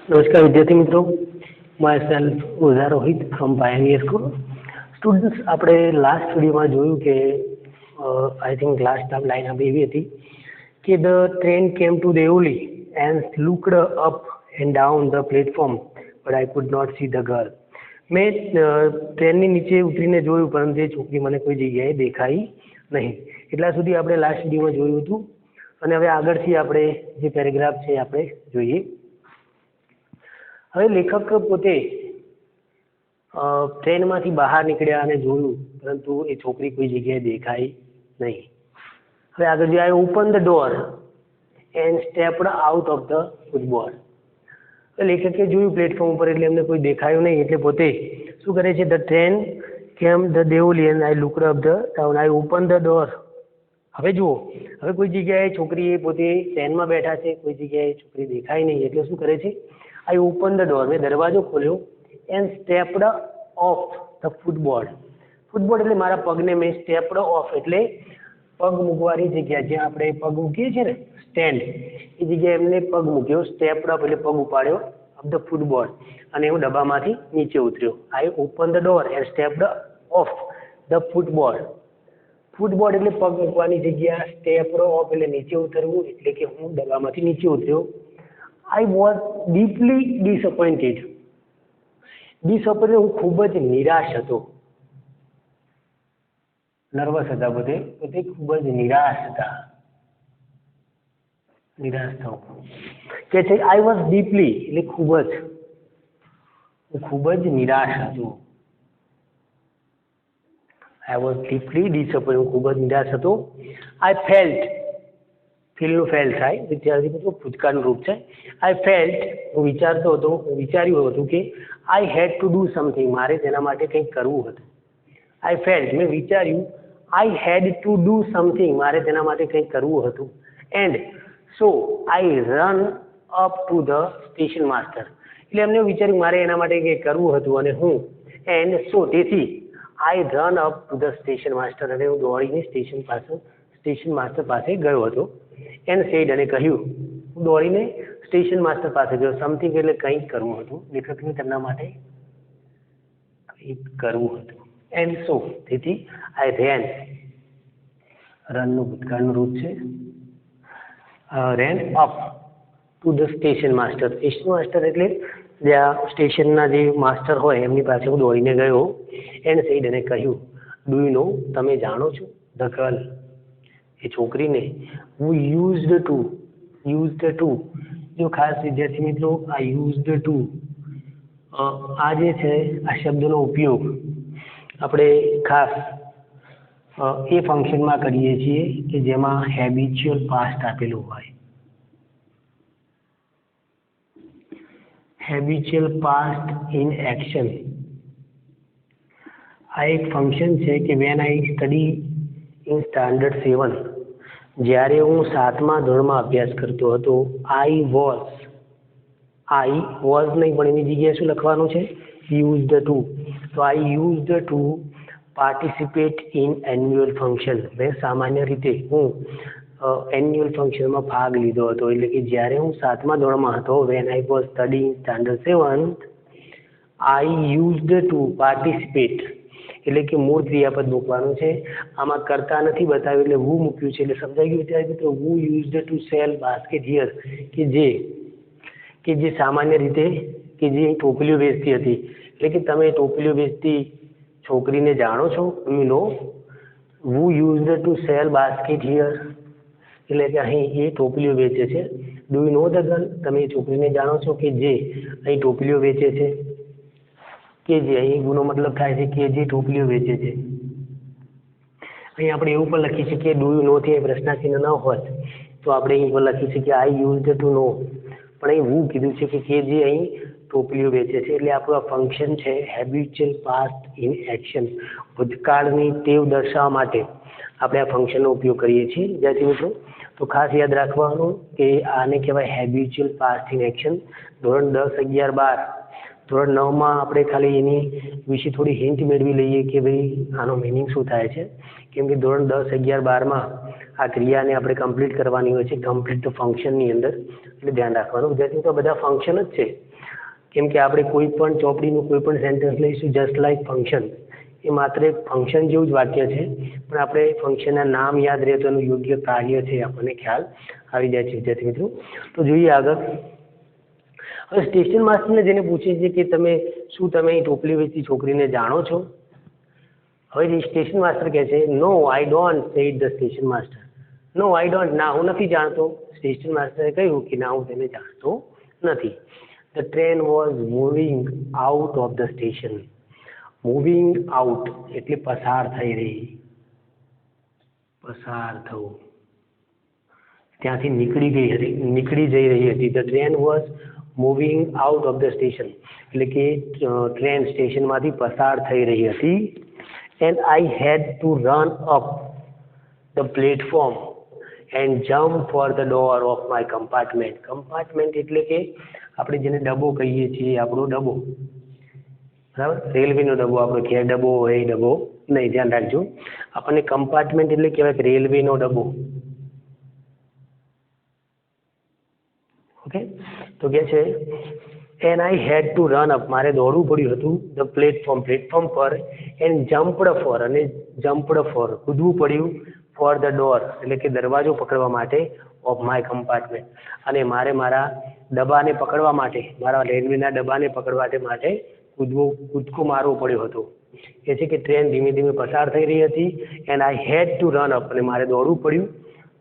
નમસ્કાર વિદ્યાર્થી મિત્રો, myself Ojha Rohit from Pioneer school. Students, આપણે લાસ્ટ વિડીયોમાં જોયું કે આઈ થિંક લાસ્ટ લાઈન આપણી એવી હતી કે the train came to Deoli and looked up and down the platform but I could not see the girl. મેં ટ્રેનની નીચે ઉતરીને જોયું, પરંતુ એ છોકરી મને કોઈ જગ્યાએ દેખાઈ નહીં. એટલા સુધી આપણે લાસ્ટ વિડીયોમાં જોયું હતું. અને હવે આગળથી આપણે જે પેરેગ્રાફ છે આપણે જોઈએ. હવે લેખક પોતે ટ્રેનમાંથી બહાર નીકળ્યા અને જોયું, પરંતુ એ છોકરી કોઈ જગ્યાએ દેખાઈ નહીં. હવે આગળ જે I open the door and stepped out of the football. લેખકે જોયું પ્લેટફોર્મ ઉપર, એટલે એમને કોઈ દેખાયું નહીં, એટલે પોતે શું કરે છે, ધ ટ્રેન કેમ the Deoli and I looked up the town I open the door. હવે જુઓ, હવે કોઈ જગ્યાએ છોકરી પોતે ટ્રેનમાં બેઠા છે, કોઈ જગ્યાએ છોકરી દેખાય નહીં, એટલે શું કરે છે, આઈ ઓપન ધ ડોર, મેં દરવાજો ખોલ્યો, and stepped of the footboard. Footboard એટલે મારા પગને મેં સ્ટેપ્ડ ઓફ એટલે પગ મૂકવાની જગ્યા, જ્યાં આપણે પગ મૂકીએ છીએ ને સ્ટેન્ડ, એ જગ્યાએ એમને પગ મૂક્યો. સ્ટેપ્ડ અપ એટલે પગ ઉપાડ્યો ઓફ ધ ફૂટબોર્ડ, અને હું ડબ્બામાંથી નીચે ઉતર્યો. I open the door and stepped of the footboard. Footboard એટલે પગ મૂકવાની જગ્યા, સ્ટેપ્ડ ઓફ એટલે નીચે ઉતરવું, એટલે કે હું ડબ્બામાંથી નીચે ઉતર્યો. I was deeply disappointed. હું ખૂબ જ નિરાશ હતો. નર્વસ હતા પોતે ખૂબ જ નિરાશ હતા. નિરાશ થવું કે છે આઈ વોઝ ડીપલી એટલે હું ખૂબ જ નિરાશ હતો. આઈ વોઝ ડીપલી ડિસઅપોઇન્ટેડ, હું ખૂબ જ નિરાશ હતો. આઈ ફેલ્ટ, ફીલનું ફેલ થાય વિદ્યાર્થી મિત્રો, ભૂતકાળનું રૂપ છે. આઈ ફેલ્ટ, હું વિચાર્યું હતું કે આઈ હેડ ટુ ડુ સમથિંગ, મારે તેના માટે કંઈક કરવું હતું. આઈ ફેલ્ટ, મેં વિચાર્યું, આઈ હેડ ટુ ડુ સમથિંગ, મારે તેના માટે કંઈક કરવું હતું. And so I run up to the station master, એટલે એમને વિચાર્યું મારે એના માટે કંઈક કરવું હતું, અને હું એન્ડ સો તેથી I run up to the station master, અને હું દોડીને સ્ટેશન માસ્ટર પાસે ગયો હતો. એન્ડ સેડ, અને કહ્યું, હું દોડીને સ્ટેશન માસ્ટર પાસે ગયો. સમથિંગ એટલે કંઈક કરવું હતું, લેખકને તેમના માટે કંઈક કરવું હતું. એન્ડ સો તેથી આઈ રેન, રનનું ભૂતકાળનું રૂપ છે, ran up to the station master. Station master એટલે જ્યાં સ્ટેશનના જે માસ્ટર હોય એમની પાસે હું દોડીને ગયો. એન્ડ સેડ, અને કહ્યું, ડુ યુ નો, તમે જાણો છો, ધ ગર્લ, એ છોકરીને, હું યુઝડ ટુ, જો ખાસ વિદ્યાર્થી મિત્રો, આ યુઝડ ટુ, આ જે છે આ શબ્દનો ઉપયોગ આપણે ખાસ એ ફંક્શનમાં કરીએ છીએ કે જેમાં હેબિચ્યુઅલ પાસ્ટ આપેલું હોય. હેબિચ્યુઅલ પાસ્ટ ઇન એક્શન, આ એક ફંક્શન છે કે when I study in standard 7, જ્યારે હું 7મા ધોરણમાં અભ્યાસ કરતો હતો. આઈ વોઝ નહીં, પણ એની જગ્યાએ શું લખવાનું છે, યુઝડ ટુ. તો I used to participate in annual function, મેં સામાન્ય રીતે હું એન્યુઅલ ફંક્શનમાં ભાગ લીધો હતો. એટલે કે જ્યારે હું 7મા ધોરણમાં હતો, when I was study in standard 7, I used to participate, એટલે કે મૂળ ક્રિયાપદ મૂકવાનું છે. આમાં કરતા નથી બતાવ્યું એટલે હું મૂક્યું છે, એટલે સમજાઈ ગયું વિદ્યાર્થી મિત્રો. હું used to sell basket here, કે જે સામાન્ય રીતે કે જે ટોપલીઓ વેચતી હતી. એટલે કે તમે ટોપલીઓ વેચતી છોકરીને જાણો છો, યુ નો. હું used to sell basket here, એટલે કે અહીં એ ટોપલીઓ વેચે છે. Do you know the girl, તમે એ છોકરીને જાણો છો કે જે અહીં ટોપલીઓ વેચે છે, કે જે અહીં ગુનો મતલબ થાય છે કે જે ટોપલીઓ વેચે છે. અહીં આપણે એવું પણ લખી શકીએ, ડુ યુ નો થી પ્રશ્નાચિહ્ન ન હોત તો આપણે અહીં પણ લખી શકીએ આઈ યુઝડ ટુ નો, પણ અહીં હું કીધું છે કે જે અહીં ટોપલીઓ વેચે છે. એટલે આપણું આ ફંક્શન છે હેબિચ્યુઅલ પાસ્ટ ઇન એક્શન, ભૂતકાળની ટેવ દર્શાવવા માટે આપણે આ ફંક્શનનો ઉપયોગ કરીએ છીએ વિદ્યાર્થી મિત્રો. તો ખાસ યાદ રાખવાનું કે આને કહેવાય હેબિચ્યુઅલ પાસ્ટ ઇન એક્શન. ધોરણ 10, 11, 12, ધોરણ 9માં આપણે ખાલી એની વિશે થોડી હિન્ટ મેળવી લઈએ કે ભાઈ આનો મિનિંગ શું થાય છે. કેમ કે ધોરણ 10, 11, 12માં આ ક્રિયાને આપણે કમ્પ્લીટ કરવાની હોય છે, કમ્પ્લીટ ફંક્શનની અંદર, એટલે ધ્યાન રાખવાનું વિદ્યાર્થીઓ. તો બધા ફંક્શન જ છે, કેમ કે આપણે કોઈ પણ ચોપડીનું કોઈ પણ સેન્ટેન્સ લઈશું જસ્ટ લાઈક ફંક્શન, એ માત્ર એક ફંક્શન જેવું જ વાક્ય છે, પણ આપણે ફંક્શનના નામ યાદ રહે તો એનું યોગ્ય કાર્ય છે આપણને ખ્યાલ આવી જાય છે વિદ્યાર્થી મિત્રો. તો જોઈએ આગળ. હવે સ્ટેશન માસ્ટરને જેને પૂછે છે કે શું તમે અહીં ટોપલી વેચતી છોકરીને જાણો છો? હવે સ્ટેશન માસ્ટર કહે છે no I don't, said the station master. No I don't, ના હું નથી જાણતો. સ્ટેશન માસ્ટરે કહ્યું કે ના હું તેને જાણતો નથી. The train was moving out of the station. Moving out એટલે પસાર થઈ રહી, પસાર થવું, ત્યાંથી નીકળી જઈ રહી હતી. The train was moving out of the station એટલે કે ટ્રેન સ્ટેશનમાંથી પસાર થઈ રહી હતી. And I had to run up the platform and jump for the door of my compartment. Compartment એટલે કે આપણે જેને ડબ્બો કહીએ છીએ, આપણો ડબ્બો, બરાબર, રેલવેનો ડબ્બો, આપણો ઘેર ડબ્બો હોય એ ડબ્બો નહીં, ધ્યાન રાખજો. આપણને કમ્પાર્ટમેન્ટ એટલે કહેવાય કે રેલવેનો ડબ્બો. ઓકે, તો કે છે and I had to run up, મારે દોડવું પડ્યું હતું, ધ પ્લેટફોર્મ પર, એન્ડ જમ્પડ ફોર, અને જમ્પડ ફોર કૂદવું પડ્યું, ફોર ધ ડોર એટલે કે દરવાજો પકડવા માટે, ઓફ માય કમ્પાર્ટમેન્ટ, અને મારે મારા ડબ્બાને પકડવા માટે, મારા રેલવેના ડબ્બાને પકડવા માટે કૂદકો મારવો પડ્યો હતો. એ છે કે ટ્રેન ધીમે ધીમે પસાર થઈ રહી હતી. And I had to run up, અને મારે દોડવું પડ્યું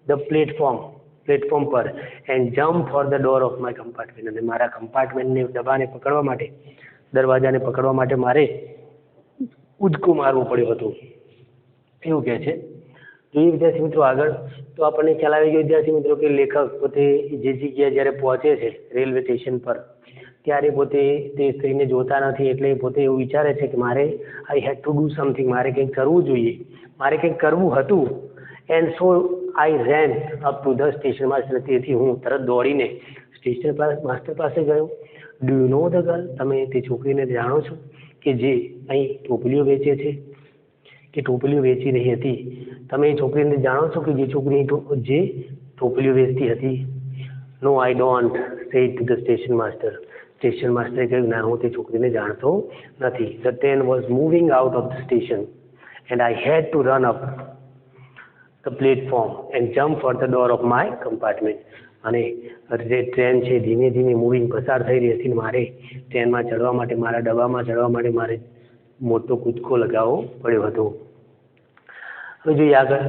ધ પ્લેટફોર્મ પર, and jump for the door of my compartment, અને મારા કમ્પાર્ટમેન્ટને ડબ્બાને પકડવા માટે, દરવાજાને પકડવા માટે મારે કૂદકો મારવો પડ્યો હતો, એવું કહે છે. જોઈએ વિદ્યાર્થી મિત્રો આગળ. તો આપણને ખ્યાલ આવી ગયો વિદ્યાર્થી મિત્રો કે લેખક પોતે જે જગ્યાએ જ્યારે પહોંચે છે રેલવે સ્ટેશન પર, ત્યારે પોતે તે સ્ત્રીને જોતા નથી, એટલે પોતે એવું વિચારે છે કે મારે આઈ હેડ ટુ ડુ સમથિંગ, મારે કંઈક કરવું જોઈએ, મારે કંઈક કરવું હતું. And so I rain up to the station master, તેથી હું તરત દોડીને સ્ટેશન માસ્ટર પાસે ગયો. Do you know the girl, તમે તે છોકરીને જાણો છો કે જે અહીં ટોપલીઓ વેચે છે, કે ટોપલીઓ વેચી રહી હતી? તમે એ છોકરીને જાણો છો કે જે છોકરી જે ટોપલીઓ વેચતી હતી? No I don't, said to the station master. Station માસ્ટરે કહ્યું ના હું તે છોકરીને જાણતો નથી. The train was moving out of the station and I had to run up the platform and jump for the door of my compartment. અને જે ટ્રેન છે ધીમે ધીમે મૂવિંગ પસાર થઈ રહી હતી, મારે ટ્રેનમાં ચડવા માટે, મારા ડબ્બામાં ચડવા માટે મારે મોટો કૂદકો લગાવવો પડ્યો હતો. હવે જોઈએ આગળ.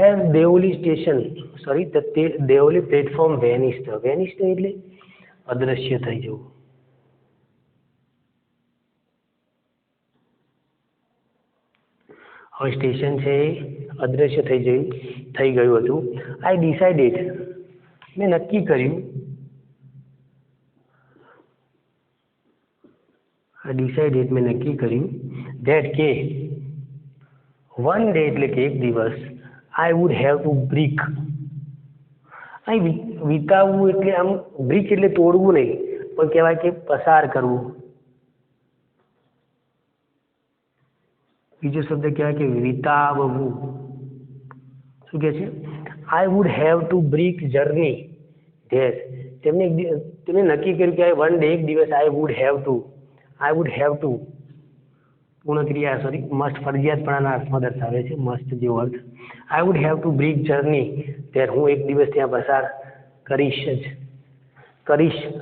As Deoli Deoli platform vanished એટલે અદ્રશ્ય થઈ જવું. હવે સ્ટેશન છે અદ્રશ્ય થઈ ગયું હતું. આઈ ડિસાઇડેડ, મેં નક્કી કર્યું, ધેટ કે વન ડે એટલે કે એક દિવસ, આઈ વુડ હેવ ટુ બ્રીક, અહીં વિતાવવું એટલે આમ બ્રીક એટલે તોડવું નહીં, પણ કહેવાય કે પસાર કરવું. બીજો શબ્દ કહેવાય કે વિતાવવું. શું કહે છે? I would have to break journey there, તેમણે નક્કી કર્યું કે વન ડે એક દિવસ આઈ વુડ હેવ ટુ પૂર્ણ ક્રિયા મસ્ટ ફરજિયાતપણાના અર્થમાં દર્શાવે છે, મસ્ટ જેવો અર્થ. I would have to break journey there, હું એક દિવસ ત્યાં પસાર કરીશ,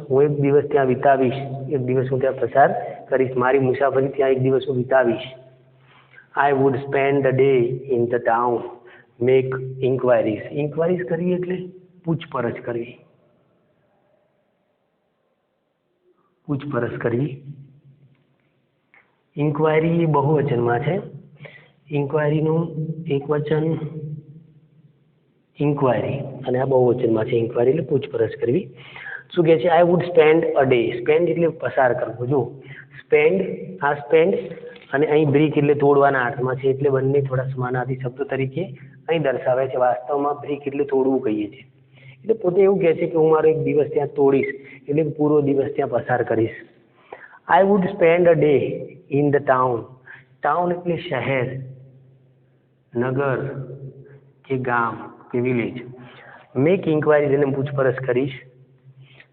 હું એક દિવસ ત્યાં વિતાવીશ, એક દિવસ હું ત્યાં પસાર કરીશ, મારી મુસાફરી ત્યાં એક દિવસ હું વિતાવીશ. I would spend the day in the town, make enquiries કરવી એટલે પૂછપરછ કરવી. ઇન્ક્વાયરી બહુવચનમાં છે. ઇન્ક્વાયરીનું એક વચન ઇન્ક્વાયરી, અને આ બહુવચનમાં છે. ઇન્ક્વાયરી એટલે પૂછપરછ કરવી. શું કહે છે? I would spend a day, spend એટલે પસાર કરવો. જો સ્પેન્ડ અને અહીં બ્રીક એટલે તોડવાના અર્થમાં છે, એટલે બંને થોડા સમાનાર્થી શબ્દો તરીકે અહીં દર્શાવે છે. વાસ્તવમાં બ્રીક એટલે તોડવું કહીએ છીએ. એટલે પોતે એવું કહે છે કે હું મારો એક દિવસ ત્યાં તોડીશ, એટલે પૂરો દિવસ ત્યાં પસાર કરીશ. આઈ would spend a day in the town, town એટલે શહેર, નગર કે ગામ કે વિલેજ. મેક ઇન્ક્વાયરીઝ એટલે પૂછપરછ કરીશ.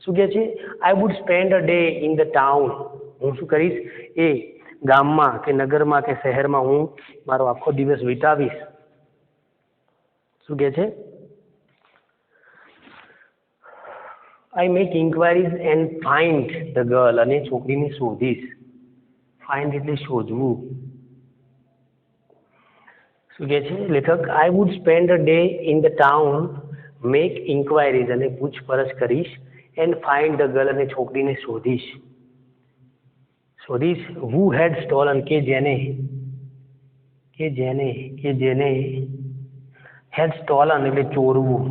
શું કહે છે? I would spend a day in the town. હું શું કરીશ? એ ગામમાં કે નગરમાં કે શહેરમાં હું મારો આખો દિવસ વિતાવીશ. શું કહે છે? I make enquiries and find the girl. અને છોકરીને શોધીશ. ફાઇન્ડ એટલે શોધવું. શું કહે છે લેખક? I would spend a day in the town, make enquiries અને પૂછપરછ કરીશ, એન્ડ ફાઇન્ડ ધ ગર્લ અને છોકરીને શોધીશ. હુ હેડ સ્ટોલન કે જેને હેડ સ્ટોલન એટલે ચોરવું.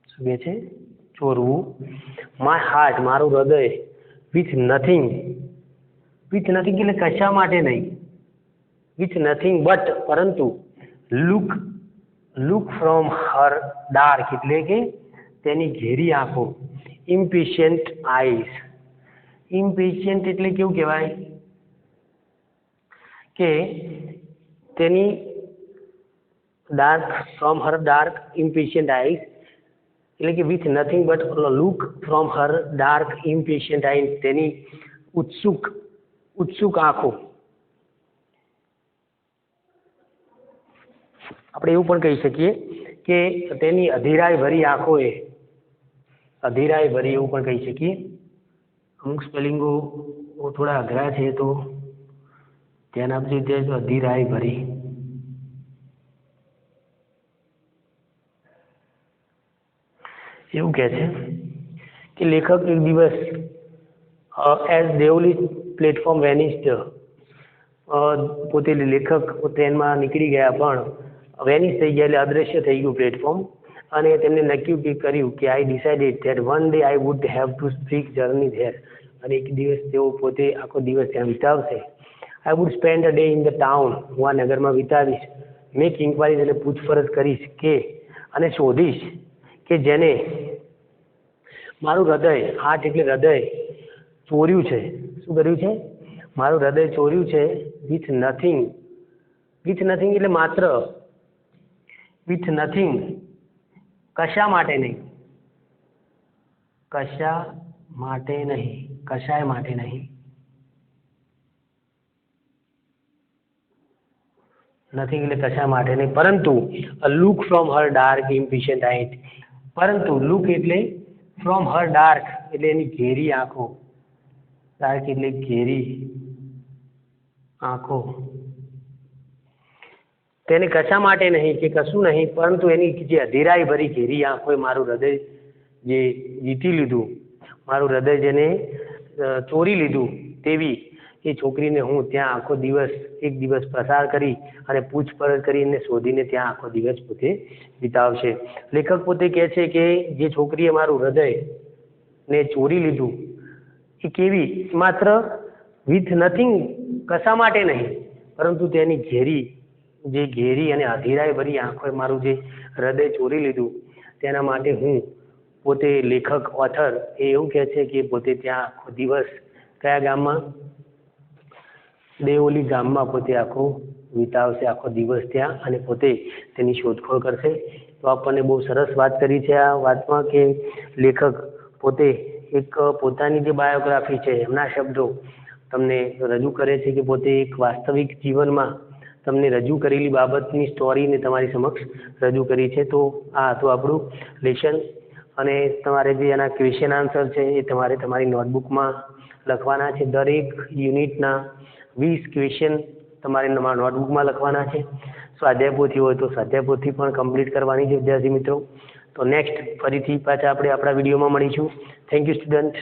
શું કહે છે? ચોરવું. માય હાર્ટ મારું હૃદય, વિથ નથિંગ એટલે કશા માટે નહીં, વિથ નથિંગ બટ પરંતુ, લુક ફ્રોમ હર ડાર્ક એટલે કે તેની ઘેરી આંખો, ઇમ્પેશન્ટ આઈઝ. ઇમ્પેશન્ટ એટલે કેવું કહેવાય કે તેની dark, from her dark impatient eyes એટલે કે with nothing but look from her dark impatient eyes તેની ઉત્સુક આંખો. આપણે એવું પણ કહી શકીએ કે તેની અધીરાઈ ભરી આંખોએ, અધીરાઈ ભરી એવું પણ કહી શકીએ. અમુક સ્પેલિંગો થોડા અઘરા છે તો ધ્યાન આપજો વિદ્યાર્થીઓ. અધીરાઈ ભરી. એવું કહે છે કે લેખક એક દિવસ એઝ દેવલી પ્લેટફોર્મ વેનિસ્ડ, પોતે લેખક ટ્રેનમાં નીકળી ગયા પણ વેનિશ થઈ ગયા એટલે અદ્રશ્ય થઈ ગયું પ્લેટફોર્મ. અને તેમને નક્કી કર્યું કે I decided that one day I would have to speak journey there. અને એક દિવસ તેઓ પોતે આખો દિવસ ત્યાં વિતાવશે. I would spend a day in the town. હું આ નગરમાં વિતાવીશ. મેક ઇન્ક્વાયરીઝ એટલે પૂછપરછ કરીશ કે અને શોધીશ કે જેને મારું હૃદય, હાર્ટ એટલે હૃદય, ચોર્યું છે. શું કર્યું છે? મારું હૃદય ચોર્યું છે. વિથ નથિંગ એટલે માત્ર, વિથ નથિંગ કશા માટે નહીં, કશાય માટે નહીં. નથિંગ એટલે કશા માટે નહીં, પરંતુ look from her dark impatient eyes. પરંતુ લુક એટલે ફ્રોમ હર ડાર્ક એટલે એની ઘેરી આંખો, ડાર્ક એટલે ઘેરી આંખો. તેને કશા માટે નહીં કે કશું નહીં, પરંતુ એની જે અધીરાઈ ભરી ઘેરી આંખોએ મારું હૃદય જે જીતી લીધું, મારું હૃદય જેને ચોરી લીધું તેવી એ છોકરીને હું ત્યાં આખો દિવસ, એક દિવસ પસાર કરી અને પૂછપરછ કરીને શોધીને ત્યાં આખો દિવસ પોતે વિતાવશે. લેખક પોતે કહે છે કે જે છોકરીએ મારું હૃદય ને ચોરી લીધું એ કેવી? માત્ર વિથ નથિંગ કશા માટે નહીં, પરંતુ તેની ઘેરી અને અધીરાઈ ભરી આંખોએ મારું જે હૃદય ચોરી લીધું તેના માટે હું પોતે લેખક, ઓથર એ એવું કહે છે કે પોતે ત્યાં આખો દિવસ કયા ગામમાં? દેવોલી ગામમાં પોતે આખો વિતાવશે, આખો દિવસ ત્યાં, અને પોતે તેની શોધખોળ કરશે. તો આપણને બહુ સરસ વાત કરી છે આ વાતમાં કે લેખક પોતે એક પોતાની જે બાયોગ્રાફી છે એમના શબ્દો તમને રજૂ કરે છે કે પોતે એક વાસ્તવિક જીવનમાં તમને રજૂ કરેલી બાબતની સ્ટોરીને તમારી સમક્ષ રજૂ કરી છે. તો આ હતું આપણું લેશન. અને તમારે જે એના ક્વેશ્ચન આન્સર છે એ તમારે તમારી નોટબુકમાં લખવાના છે. દરેક યુનિટના 20 ક્વેશ્ચન તમારે નોટબુકમાં લખવાના છે. સ્વાધ્યાય પોથી હોય તો સ્વાધ્યાય પોથી પણ કમ્પ્લીટ કરવાની છે વિદ્યાર્થી મિત્રો. તો નેક્સ્ટ ફરીથી પાછા આપણે આપણા વિડીયોમાં મળીશું. Thank you student.